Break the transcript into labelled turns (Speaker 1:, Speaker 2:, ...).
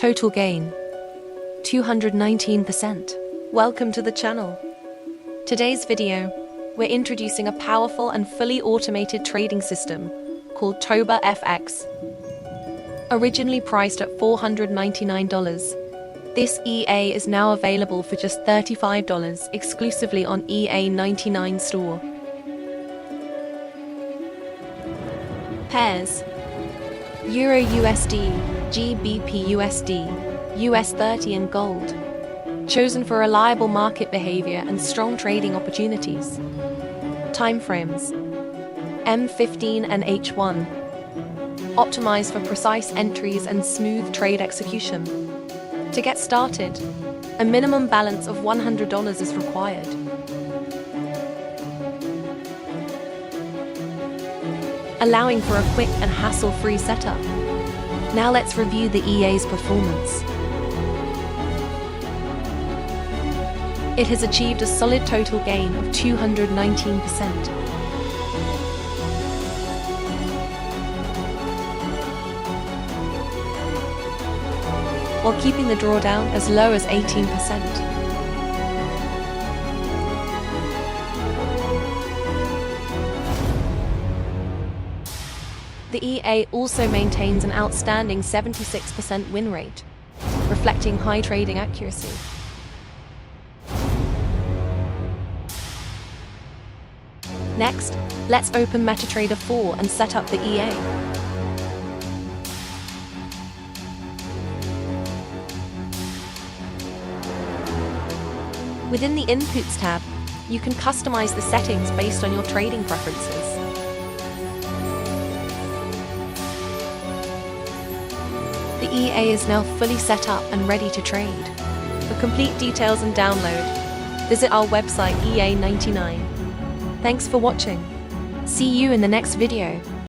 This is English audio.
Speaker 1: Total gain 219%. Welcome to the channel. Today's video, we're introducing a powerful and fully automated trading system called ToborFX. Originally priced at $499, this EA is now available for just $35 exclusively on EA99 store. Pairs: EURUSD, GBPUSD, US30 and gold. Chosen for reliable market behavior and strong trading opportunities. Timeframes: M15 and H1. Optimized for precise entries and smooth trade execution. To get started, a minimum balance of $100 is required. Allowing for a quick and hassle-free setup. Now let's review the EA's performance. It has achieved a solid total gain of 219%. While keeping the drawdown as low as 18%. The EA also maintains an outstanding 76% win rate, reflecting high trading accuracy. Next, let's open MetaTrader 4 and set up the EA. Within the Inputs tab, you can customize the settings based on your trading preferences. The EA is now fully set up and ready to trade. For complete details and download, visit our website EA99. Thanks for watching. See you in the next video.